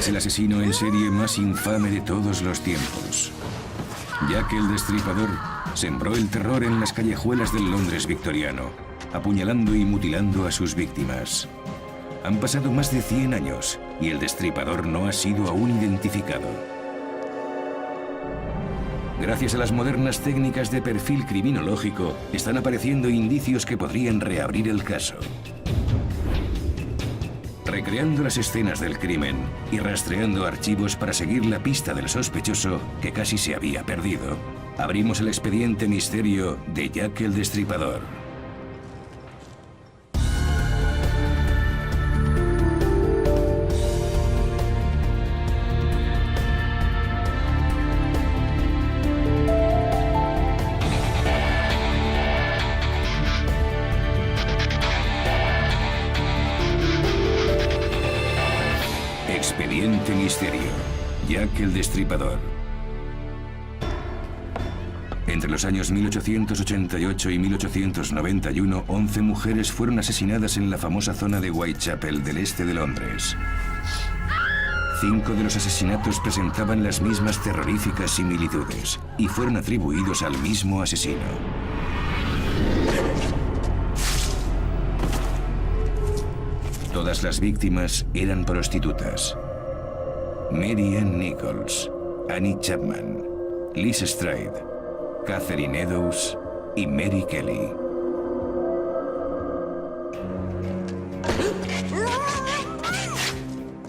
Es el asesino en serie más infame de todos los tiempos. Jack el Destripador sembró el terror en las callejuelas del Londres victoriano, apuñalando y mutilando a sus víctimas. Han pasado más de 100 años y el Destripador no ha sido aún identificado. Gracias a las modernas técnicas de perfil criminológico, están apareciendo indicios que podrían reabrir el caso. Recreando las escenas del crimen y rastreando archivos para seguir la pista del sospechoso que casi se había perdido, abrimos el expediente misterio de Jack el Destripador. Expediente Misterio, Jack el Destripador. Entre los años 1888 y 1891, 11 mujeres fueron asesinadas en la famosa zona de Whitechapel del este de Londres. 5 de los asesinatos presentaban las mismas terroríficas similitudes y fueron atribuidos al mismo asesino. Todas las víctimas eran prostitutas. Mary Ann Nichols, Annie Chapman, Liz Stride, Catherine Eddowes y Mary Kelly.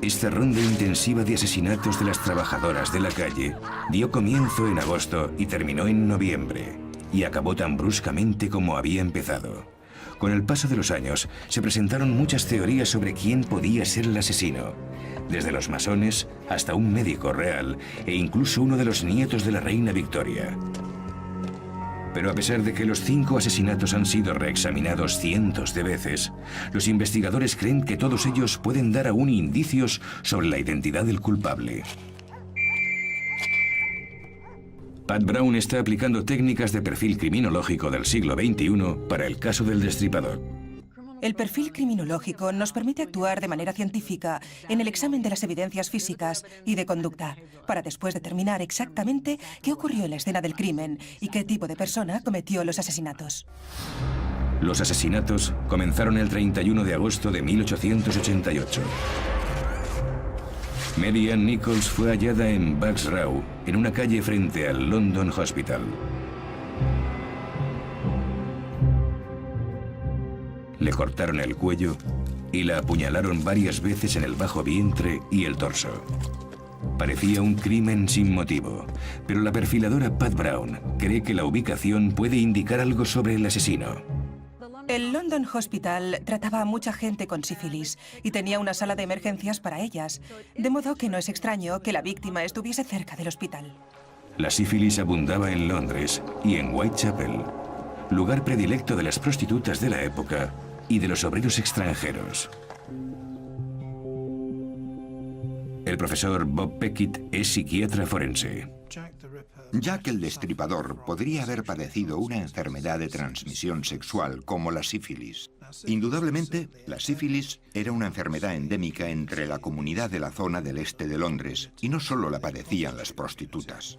Esta ronda intensiva de asesinatos de las trabajadoras de la calle dio comienzo en agosto y terminó en noviembre, y acabó tan bruscamente como había empezado. Con el paso de los años, se presentaron muchas teorías sobre quién podía ser el asesino, desde los masones hasta un médico real e incluso uno de los nietos de la reina Victoria. Pero a pesar de que los 5 asesinatos han sido reexaminados cientos de veces, los investigadores creen que todos ellos pueden dar aún indicios sobre la identidad del culpable. Pat Brown está aplicando técnicas de perfil criminológico del siglo XXI para el caso del Destripador. El perfil criminológico nos permite actuar de manera científica en el examen de las evidencias físicas y de conducta, para después determinar exactamente qué ocurrió en la escena del crimen y qué tipo de persona cometió los asesinatos. Los asesinatos comenzaron el 31 de agosto de 1888. Mary Ann Nichols fue hallada en Bucks Row, en una calle frente al London Hospital. Le cortaron el cuello y la apuñalaron varias veces en el bajo vientre y el torso. Parecía un crimen sin motivo, pero la perfiladora Pat Brown cree que la ubicación puede indicar algo sobre el asesino. El London Hospital trataba a mucha gente con sífilis y tenía una sala de emergencias para ellas, de modo que no es extraño que la víctima estuviese cerca del hospital. La sífilis abundaba en Londres y en Whitechapel, lugar predilecto de las prostitutas de la época y de los obreros extranjeros. El profesor Bob Peckett es psiquiatra forense. Jack el Destripador podría haber padecido una enfermedad de transmisión sexual como la sífilis. Indudablemente, la sífilis era una enfermedad endémica entre la comunidad de la zona del este de Londres y no solo la padecían las prostitutas.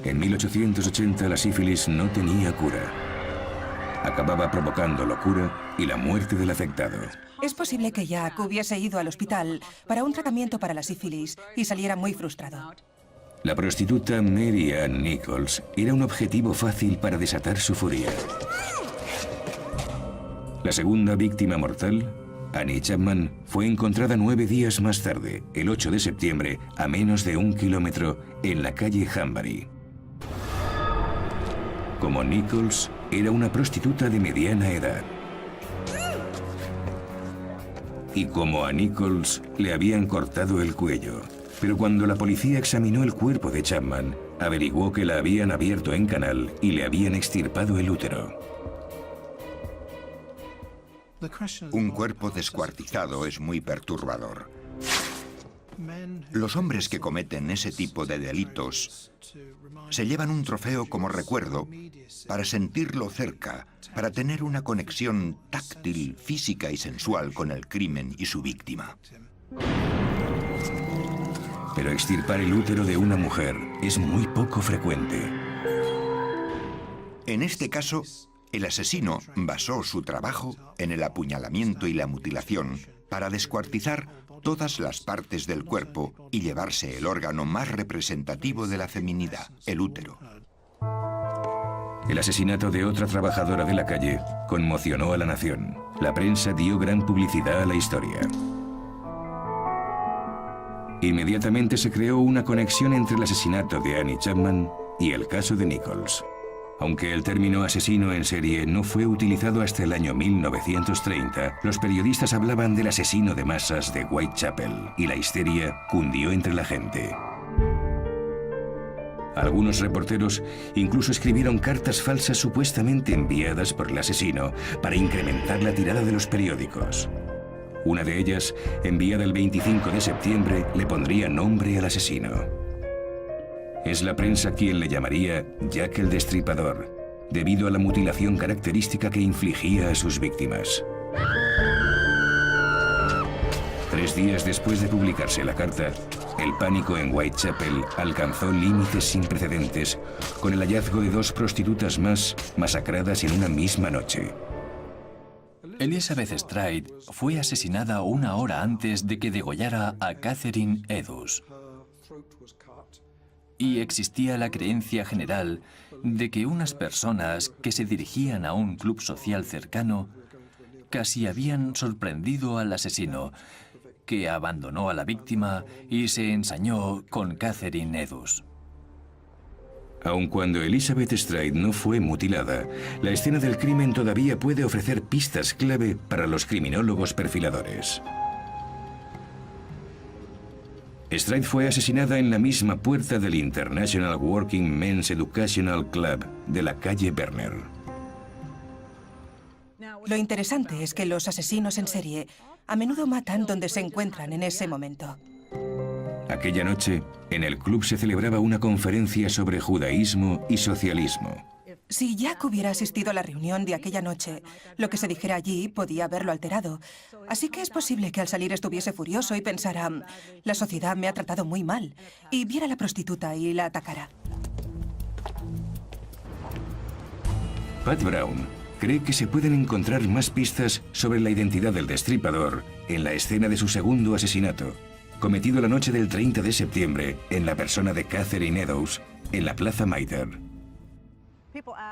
En 1880 la sífilis no tenía cura. Acababa provocando locura y la muerte del afectado. Es posible que Jack hubiese ido al hospital para un tratamiento para la sífilis y saliera muy frustrado. La prostituta Mary Ann Nichols era un objetivo fácil para desatar su furia. La segunda víctima mortal, Annie Chapman, fue encontrada 9 días más tarde, el 8 de septiembre, a menos de 1 kilómetro, en la calle Hanbury. Como Nichols, era una prostituta de mediana edad. Y como a Nichols le habían cortado el cuello. Pero cuando la policía examinó el cuerpo de Chapman, averiguó que la habían abierto en canal y le habían extirpado el útero. Un cuerpo descuartizado es muy perturbador. Los hombres que cometen ese tipo de delitos se llevan un trofeo como recuerdo para sentirlo cerca, para tener una conexión táctil, física y sensual con el crimen y su víctima. Pero extirpar el útero de una mujer es muy poco frecuente. En este caso, el asesino basó su trabajo en el apuñalamiento y la mutilación para descuartizar todas las partes del cuerpo y llevarse el órgano más representativo de la feminidad, el útero. El asesinato de otra trabajadora de la calle conmocionó a la nación. La prensa dio gran publicidad a la historia. Inmediatamente se creó una conexión entre el asesinato de Annie Chapman y el caso de Nichols. Aunque el término asesino en serie no fue utilizado hasta el año 1930, los periodistas hablaban del asesino de masas de Whitechapel y la histeria cundió entre la gente. Algunos reporteros incluso escribieron cartas falsas supuestamente enviadas por el asesino para incrementar la tirada de los periódicos. Una de ellas, enviada el 25 de septiembre, le pondría nombre al asesino. Es la prensa quien le llamaría Jack el Destripador, debido a la mutilación característica que infligía a sus víctimas. 3 días después de publicarse la carta, el pánico en Whitechapel alcanzó límites sin precedentes, con el hallazgo de 2 prostitutas más masacradas en una misma noche. Elizabeth Stride fue asesinada 1 hora antes de que degollara a Catherine Eddowes. Y existía la creencia general de que unas personas que se dirigían a un club social cercano casi habían sorprendido al asesino, que abandonó a la víctima y se ensañó con Catherine Eddowes. Aun cuando Elizabeth Stride no fue mutilada, la escena del crimen todavía puede ofrecer pistas clave para los criminólogos perfiladores. Stride fue asesinada en la misma puerta del International Working Men's Educational Club de la calle Berner. Lo interesante es que los asesinos en serie a menudo matan donde se encuentran en ese momento. Aquella noche, en el club se celebraba una conferencia sobre judaísmo y socialismo. Si Jack hubiera asistido a la reunión de aquella noche, lo que se dijera allí podía haberlo alterado. Así que es posible que al salir estuviese furioso y pensara, la sociedad me ha tratado muy mal, y viera a la prostituta y la atacara. Pat Brown cree que se pueden encontrar más pistas sobre la identidad del destripador en la escena de su segundo asesinato, cometido la noche del 30 de septiembre en la persona de Catherine Eddowes en la Plaza Mitre.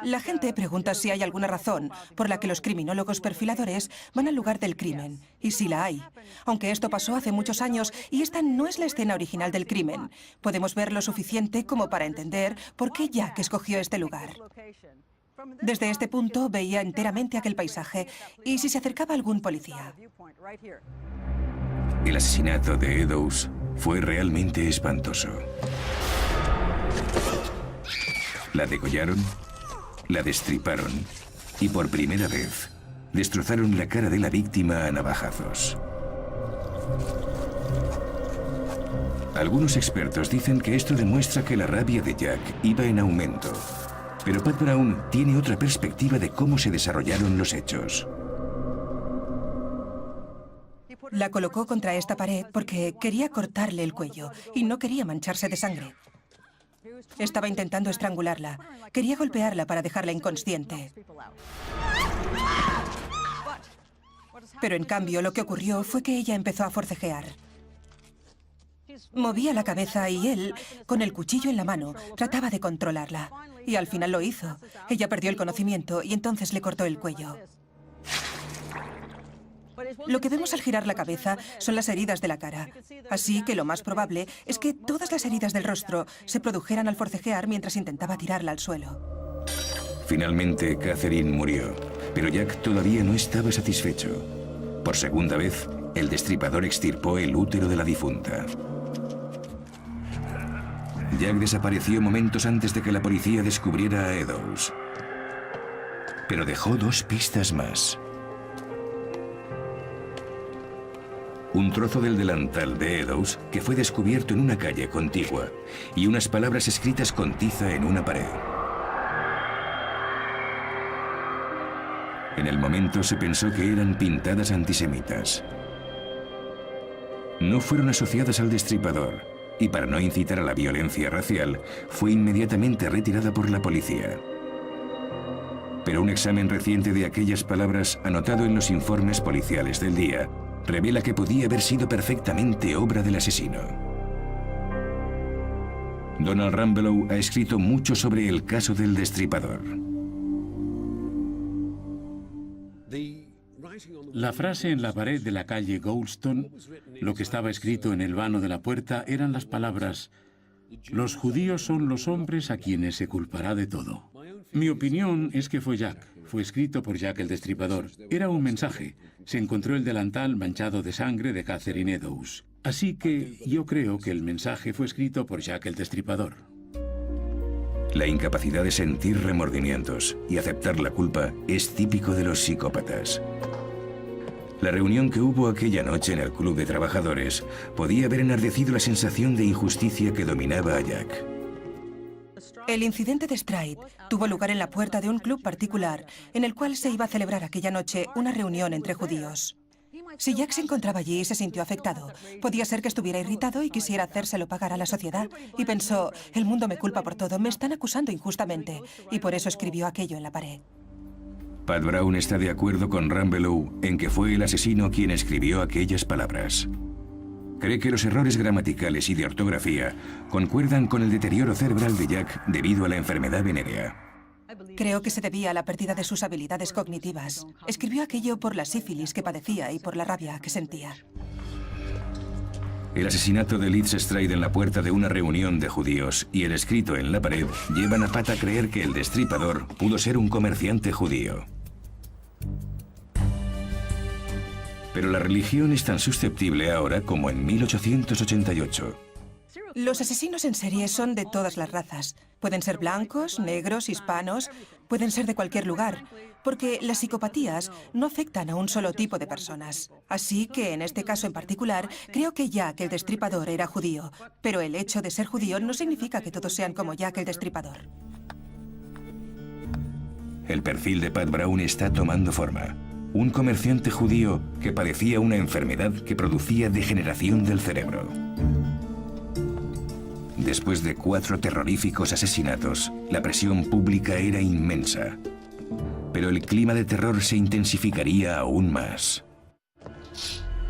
La gente pregunta si hay alguna razón por la que los criminólogos perfiladores van al lugar del crimen, y sí la hay. Aunque esto pasó hace muchos años y esta no es la escena original del crimen, podemos ver lo suficiente como para entender por qué Jack escogió este lugar. Desde este punto veía enteramente aquel paisaje y si se acercaba algún policía. El asesinato de Eddowes fue realmente espantoso. La degollaron, la destriparon y por primera vez destrozaron la cara de la víctima a navajazos. Algunos expertos dicen que esto demuestra que la rabia de Jack iba en aumento, pero Pat Brown tiene otra perspectiva de cómo se desarrollaron los hechos. La colocó contra esta pared porque quería cortarle el cuello y no quería mancharse de sangre. Estaba intentando estrangularla. Quería golpearla para dejarla inconsciente. Pero en cambio lo que ocurrió fue que ella empezó a forcejear. Movía la cabeza y él, con el cuchillo en la mano, trataba de controlarla. Y al final lo hizo. Ella perdió el conocimiento y entonces le cortó el cuello. Lo que vemos al girar la cabeza son las heridas de la cara. Así que lo más probable es que todas las heridas del rostro se produjeran al forcejear mientras intentaba tirarla al suelo. Finalmente, Catherine murió, pero Jack todavía no estaba satisfecho. Por segunda vez, el destripador extirpó el útero de la difunta. Jack desapareció momentos antes de que la policía descubriera a Eddowes. Pero dejó 2 pistas más. un trozo del delantal de Eddowes que fue descubierto en una calle contigua y unas palabras escritas con tiza en una pared. En el momento se pensó que eran pintadas antisemitas. No fueron asociadas al destripador y para no incitar a la violencia racial fue inmediatamente retirada por la policía. Pero un examen reciente de aquellas palabras anotado en los informes policiales del día revela que podía haber sido perfectamente obra del asesino. Donald Rambelow ha escrito mucho sobre el caso del destripador. La frase en la pared de la calle Goldstone, lo que estaba escrito en el vano de la puerta, eran las palabras: «Los judíos son los hombres a quienes se culpará de todo». Mi opinión es que fue Jack. Fue escrito por Jack el Destripador. Era un mensaje. Se encontró el delantal manchado de sangre de Catherine Eddowes. Así que yo creo que el mensaje fue escrito por Jack el Destripador. La incapacidad de sentir remordimientos y aceptar la culpa es típico de los psicópatas. La reunión que hubo aquella noche en el club de trabajadores podía haber enardecido la sensación de injusticia que dominaba a Jack. El incidente de Stride tuvo lugar en la puerta de un club particular en el cual se iba a celebrar aquella noche una reunión entre judíos. Si Jack se encontraba allí y se sintió afectado, podía ser que estuviera irritado y quisiera hacérselo pagar a la sociedad. Y pensó: el mundo me culpa por todo, me están acusando injustamente. Y por eso escribió aquello en la pared. Pat Brown está de acuerdo con Rambelow en que fue el asesino quien escribió aquellas palabras. Cree que los errores gramaticales y de ortografía concuerdan con el deterioro cerebral de Jack debido a la enfermedad venérea. Creo que se debía a la pérdida de sus habilidades cognitivas. Escribió aquello por la sífilis que padecía y por la rabia que sentía. El asesinato de Liz Stride en la puerta de una reunión de judíos y el escrito en la pared llevan a Pat a creer que el destripador pudo ser un comerciante judío. Pero la religión es tan susceptible ahora como en 1888. Los asesinos en serie son de todas las razas. Pueden ser blancos, negros, hispanos, pueden ser de cualquier lugar, porque las psicopatías no afectan a un solo tipo de personas. Así que, en este caso en particular, creo que Jack el Destripador era judío, pero el hecho de ser judío no significa que todos sean como Jack el Destripador. El perfil de Pat Brown está tomando forma. Un comerciante judío que padecía una enfermedad que producía degeneración del cerebro. Después de 4 terroríficos asesinatos, la presión pública era inmensa. Pero el clima de terror se intensificaría aún más.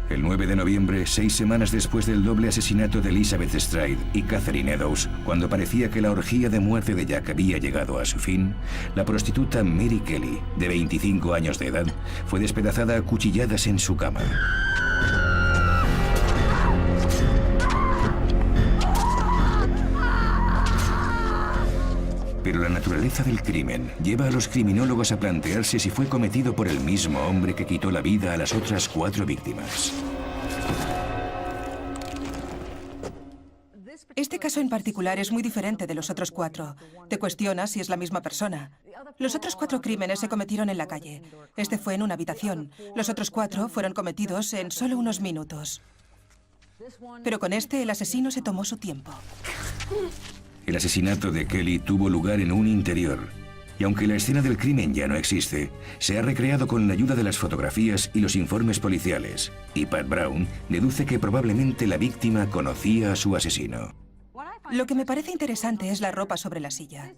El 9 de noviembre, 6 semanas después del doble asesinato de Elizabeth Stride y Catherine Eddowes, cuando parecía que la orgía de muerte de Jack había llegado a su fin, la prostituta Mary Kelly, de 25 años de edad, fue despedazada a cuchilladas en su cama. Pero la naturaleza del crimen lleva a los criminólogos a plantearse si fue cometido por el mismo hombre que quitó la vida a las otras 4 víctimas. Este caso en particular es muy diferente de los otros 4. Te cuestionas si es la misma persona. Los otros 4 crímenes se cometieron en la calle. Este fue en una habitación. Los otros 4 fueron cometidos en solo unos minutos. Pero con este, el asesino se tomó su tiempo. El asesinato de Kelly tuvo lugar en un interior, y aunque la escena del crimen ya no existe, se ha recreado con la ayuda de las fotografías y los informes policiales, y Pat Brown deduce que probablemente la víctima conocía a su asesino. Lo que me parece interesante es la ropa sobre la silla.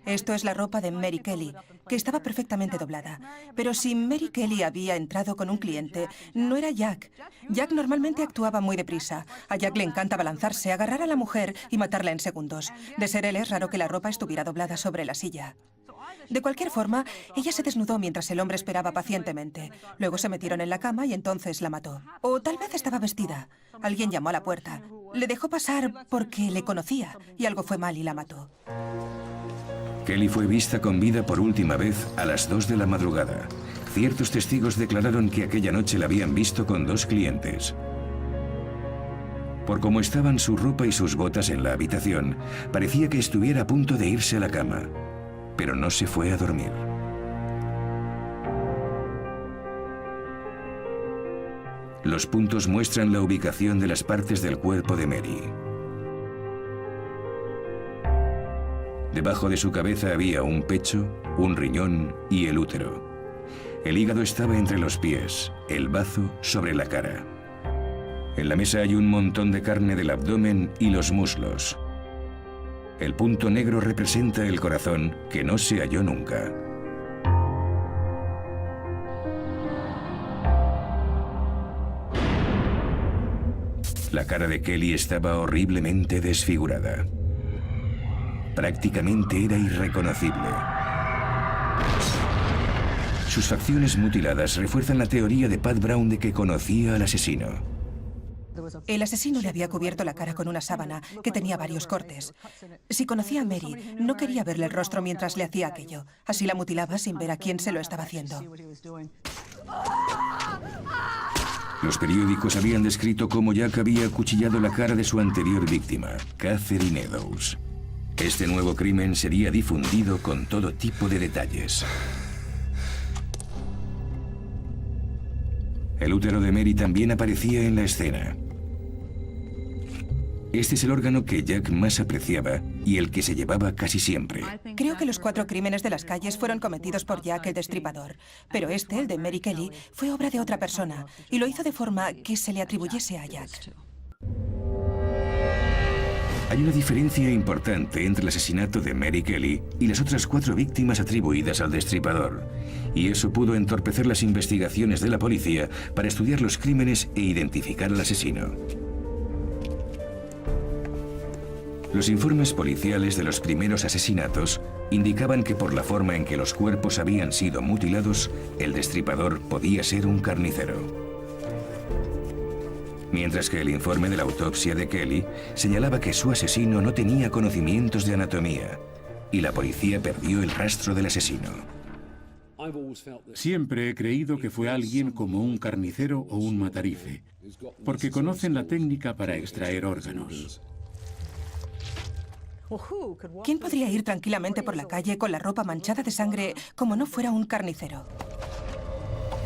Esto es la ropa de Mary Kelly, que estaba perfectamente doblada. Pero si Mary Kelly había entrado con un cliente, no era Jack. Jack normalmente actuaba muy deprisa. A Jack le encanta balanzarse, agarrar a la mujer y matarla en segundos. De ser él, es raro que la ropa estuviera doblada sobre la silla. De cualquier forma, ella se desnudó mientras el hombre esperaba pacientemente. Luego se metieron en la cama y entonces la mató. O tal vez estaba vestida. Alguien llamó a la puerta. Le dejó pasar porque le conocía y algo fue mal y la mató. Kelly fue vista con vida por última vez a las 2 de la madrugada. Ciertos testigos declararon que aquella noche la habían visto con 2 clientes. Por cómo estaban su ropa y sus botas en la habitación, parecía que estuviera a punto de irse a la cama, pero no se fue a dormir. Los puntos muestran la ubicación de las partes del cuerpo de Mary. Debajo de su cabeza había un pecho, un riñón y el útero. El hígado estaba entre los pies, el bazo sobre la cara. En la mesa hay un montón de carne del abdomen y los muslos. El punto negro representa el corazón, que no se halló nunca. La cara de Kelly estaba horriblemente desfigurada. Prácticamente era irreconocible. Sus facciones mutiladas refuerzan la teoría de Pat Brown de que conocía al asesino. El asesino le había cubierto la cara con una sábana que tenía varios cortes. Si conocía a Mary, no quería verle el rostro mientras le hacía aquello. Así la mutilaba sin ver a quién se lo estaba haciendo. Los periódicos habían descrito cómo Jack había acuchillado la cara de su anterior víctima, Catherine Eddowes. Este nuevo crimen sería difundido con todo tipo de detalles. El útero de Mary también aparecía en la escena. Este es el órgano que Jack más apreciaba y el que se llevaba casi siempre. Creo que los 4 crímenes de las calles fueron cometidos por Jack el Destripador. Pero este, el de Mary Kelly, fue obra de otra persona y lo hizo de forma que se le atribuyese a Jack. Hay una diferencia importante entre el asesinato de Mary Kelly y las otras 4 víctimas atribuidas al Destripador. Y eso pudo entorpecer las investigaciones de la policía para estudiar los crímenes e identificar al asesino. Los informes policiales de los primeros asesinatos indicaban que por la forma en que los cuerpos habían sido mutilados, el Destripador podía ser un carnicero. Mientras que el informe de la autopsia de Kelly señalaba que su asesino no tenía conocimientos de anatomía, y la policía perdió el rastro del asesino. Siempre he creído que fue alguien como un carnicero o un matarife, porque conocen la técnica para extraer órganos. ¿Quién podría ir tranquilamente por la calle con la ropa manchada de sangre como no fuera un carnicero?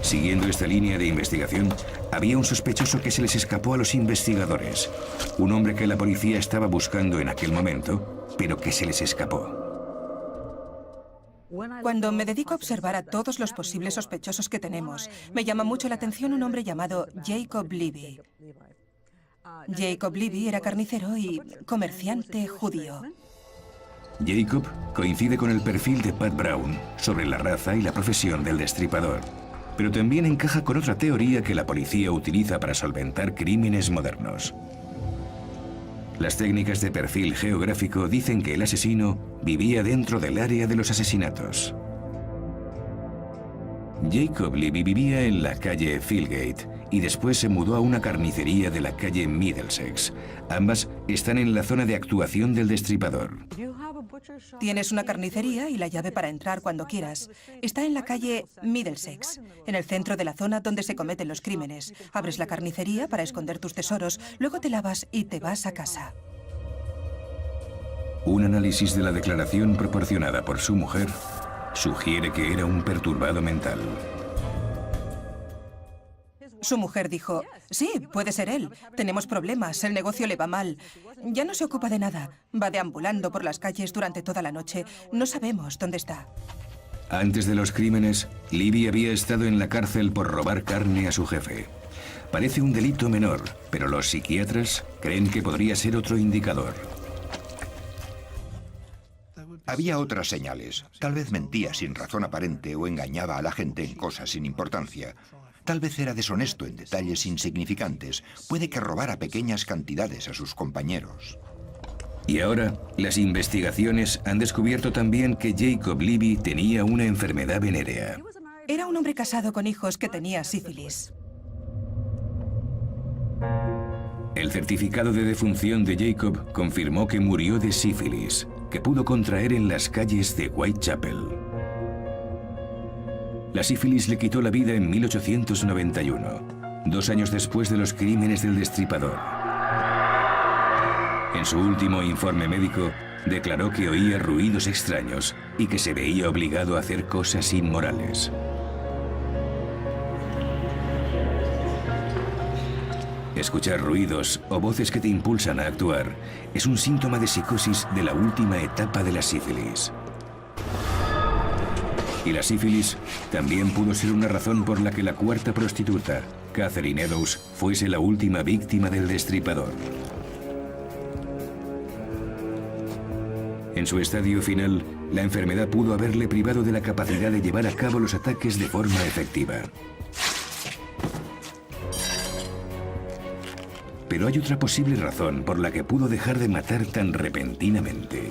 Siguiendo esta línea de investigación, había un sospechoso que se les escapó a los investigadores. Un hombre que la policía estaba buscando en aquel momento, pero que se les escapó. Cuando me dedico a observar a todos los posibles sospechosos que tenemos, me llama mucho la atención un hombre llamado Jacob Levy. Jacob Levy era carnicero y comerciante judío. Jacob coincide con el perfil de Pat Brown sobre la raza y la profesión del Destripador, pero también encaja con otra teoría que la policía utiliza para solventar crímenes modernos. Las técnicas de perfil geográfico dicen que el asesino vivía dentro del área de los asesinatos. Jacob Levy vivía en la calle Fieldgate y después se mudó a una carnicería de la calle Middlesex. Ambas están en la zona de actuación del Destripador. Tienes una carnicería y la llave para entrar cuando quieras. Está en la calle Middlesex, en el centro de la zona donde se cometen los crímenes. Abres la carnicería para esconder tus tesoros, luego te lavas y te vas a casa. Un análisis de la declaración proporcionada por su mujer sugiere que era un perturbado mental. Su mujer dijo, sí, puede ser él. Tenemos problemas, el negocio le va mal. Ya no se ocupa de nada. Va deambulando por las calles durante toda la noche. No sabemos dónde está. Antes de los crímenes, Levy había estado en la cárcel por robar carne a su jefe. Parece un delito menor, pero los psiquiatras creen que podría ser otro indicador. Había otras señales. Tal vez mentía sin razón aparente o engañaba a la gente en cosas sin importancia. Tal vez era deshonesto en detalles insignificantes. Puede que robara pequeñas cantidades a sus compañeros. Y ahora, las investigaciones han descubierto también que Jacob Levy tenía una enfermedad venérea. Era un hombre casado con hijos que tenía sífilis. El certificado de defunción de Jacob confirmó que murió de sífilis, que pudo contraer en las calles de Whitechapel. La sífilis le quitó la vida en 1891, 2 años después de los crímenes del Destripador. En su último informe médico, declaró que oía ruidos extraños y que se veía obligado a hacer cosas inmorales. Escuchar ruidos o voces que te impulsan a actuar es un síntoma de psicosis de la última etapa de la sífilis. Y la sífilis también pudo ser una razón por la que la cuarta prostituta, Catherine Eddowes, fuese la última víctima del destripador. En su estadio final, la enfermedad pudo haberle privado de la capacidad de llevar a cabo los ataques de forma efectiva. Pero hay otra posible razón por la que pudo dejar de matar tan repentinamente.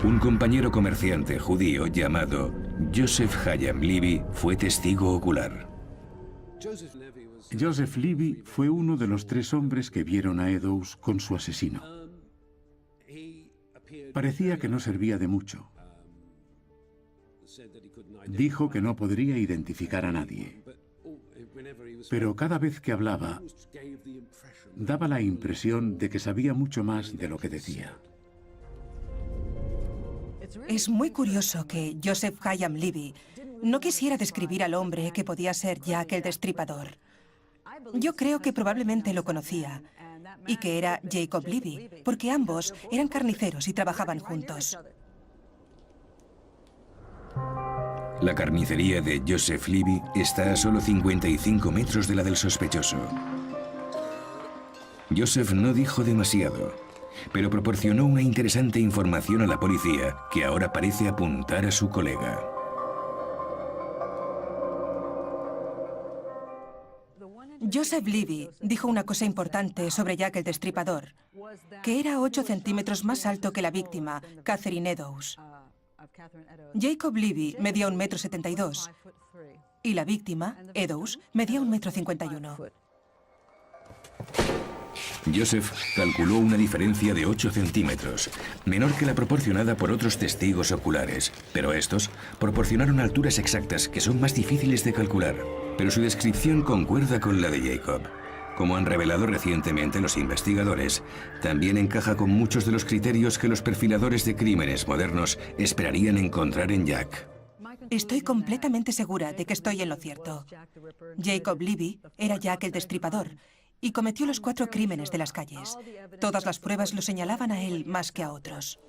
Un compañero comerciante judío llamado Joseph Hayam Levy fue testigo ocular. Joseph Levy fue uno de los 3 hombres que vieron a Eddowes con su asesino. Parecía que no servía de mucho. Dijo que no podría identificar a nadie. Pero cada vez que hablaba, daba la impresión de que sabía mucho más de lo que decía. Es muy curioso que Joseph Hayam Levy no quisiera describir al hombre que podía ser Jack el Destripador. Yo creo que probablemente lo conocía y que era Jacob Levy, porque ambos eran carniceros y trabajaban juntos. La carnicería de Joseph Levy está a solo 55 metros de la del sospechoso. Joseph no dijo demasiado, pero proporcionó una interesante información a la policía que ahora parece apuntar a su colega. Joseph Levy dijo una cosa importante sobre Jack el Destripador, que era 8 centímetros más alto que la víctima, Catherine Eddowes. Jacob Levy medía 1,72 m y la víctima, Eddowes, medía 1,51 m. Joseph calculó una diferencia de 8 centímetros, menor que la proporcionada por otros testigos oculares, pero estos proporcionaron alturas exactas que son más difíciles de calcular. Pero su descripción concuerda con la de Jacob. Como han revelado recientemente los investigadores, también encaja con muchos de los criterios que los perfiladores de crímenes modernos esperarían encontrar en Jack. Estoy completamente segura de que estoy en lo cierto. Jacob Levy era Jack el Destripador y cometió los 4 crímenes de las calles. Todas las pruebas lo señalaban a él más que a otros.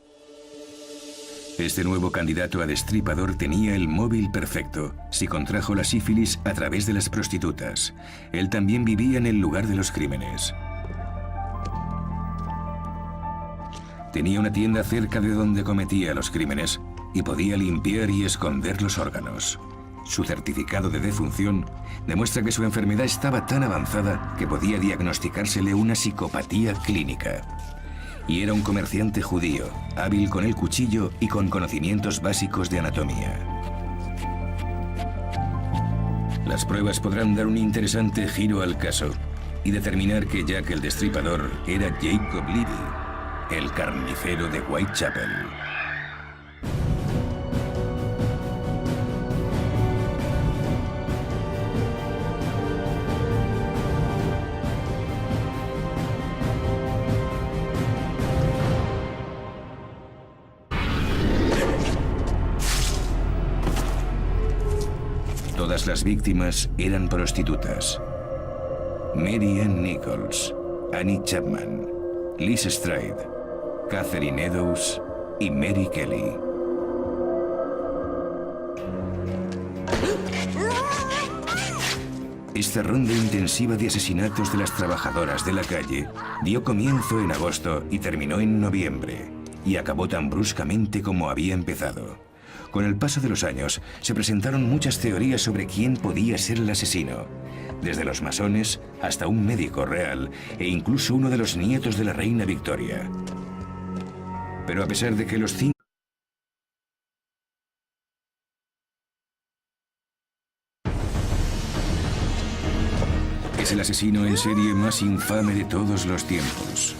Este nuevo candidato a destripador tenía el móvil perfecto si contrajo la sífilis a través de las prostitutas. Él también vivía en el lugar de los crímenes. Tenía una tienda cerca de donde cometía los crímenes y podía limpiar y esconder los órganos. Su certificado de defunción demuestra que su enfermedad estaba tan avanzada que podía diagnosticársele una psicopatía clínica. Y era un comerciante judío, hábil con el cuchillo y con conocimientos básicos de anatomía. Las pruebas podrán dar un interesante giro al caso y determinar que Jack el Destripador era Jacob Levy, el carnicero de Whitechapel. Todas las víctimas eran prostitutas. Mary Ann Nichols, Annie Chapman, Liz Stride, Catherine Eddowes y Mary Kelly. Esta ronda intensiva de asesinatos de las trabajadoras de la calle dio comienzo en agosto y terminó en noviembre, y acabó tan bruscamente como había empezado. Con el paso de los años, se presentaron muchas teorías sobre quién podía ser el asesino, desde los masones hasta un médico real e incluso uno de los nietos de la reina Victoria. Pero a pesar de que los 5 es el asesino en serie más infame de todos los tiempos.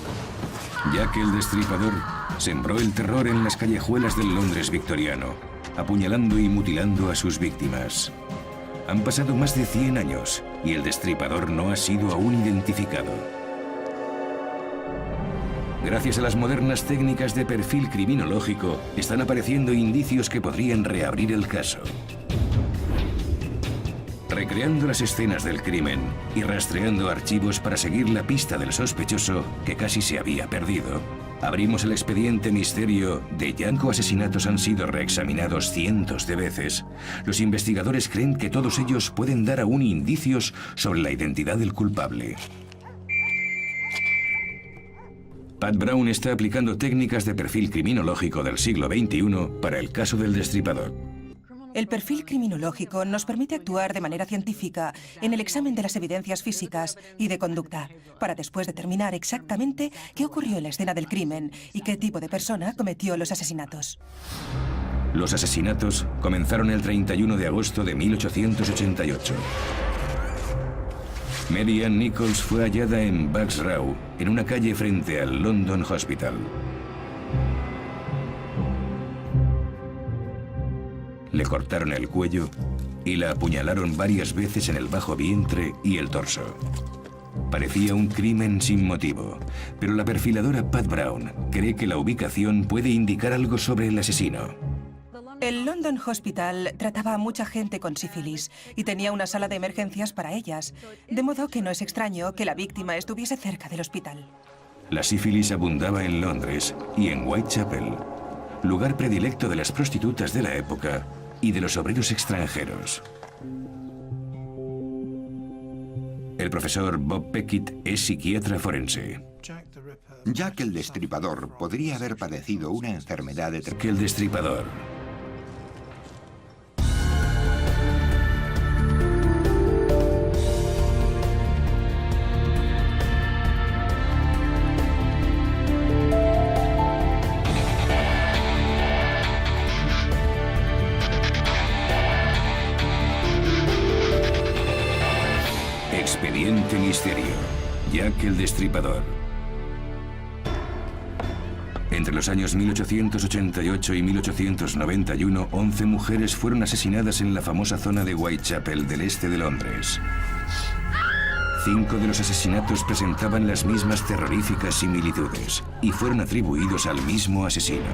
Jack el Destripador sembró el terror en las callejuelas del Londres victoriano, apuñalando y mutilando a sus víctimas. Han pasado más de 100 años y el destripador no ha sido aún identificado. Gracias a las modernas técnicas de perfil criminológico, están apareciendo indicios que podrían reabrir el caso. Recreando las escenas del crimen y rastreando archivos para seguir la pista del sospechoso que casi se había perdido, abrimos el expediente misterio de Yanko. Asesinatos han sido reexaminados cientos de veces. Los investigadores creen que todos ellos pueden dar aún indicios sobre la identidad del culpable. Pat Brown está aplicando técnicas de perfil criminológico del siglo XXI para el caso del Destripador. El perfil criminológico nos permite actuar de manera científica en el examen de las evidencias físicas y de conducta, para después determinar exactamente qué ocurrió en la escena del crimen y qué tipo de persona cometió los asesinatos. Los asesinatos comenzaron el 31 de agosto de 1888. Mary Ann Nichols fue hallada en Bugs Row, en una calle frente al London Hospital. Le cortaron el cuello y la apuñalaron varias veces en el bajo vientre y el torso. Parecía un crimen sin motivo, pero la perfiladora Pat Brown cree que la ubicación puede indicar algo sobre el asesino. El London Hospital trataba a mucha gente con sífilis y tenía una sala de emergencias para ellas, de modo que no es extraño que la víctima estuviese cerca del hospital. La sífilis abundaba en Londres y en Whitechapel, lugar predilecto de las prostitutas de la época y de los obreros extranjeros. El profesor Bob Peckett es psiquiatra forense. Jack el Destripador podría haber padecido una enfermedad de... Que el Destripador. Expediente Misterio. Jack el Destripador. Entre los años 1888 y 1891, 11 mujeres fueron asesinadas en la famosa zona de Whitechapel del este de Londres. 5 de los asesinatos presentaban las mismas terroríficas similitudes y fueron atribuidos al mismo asesino.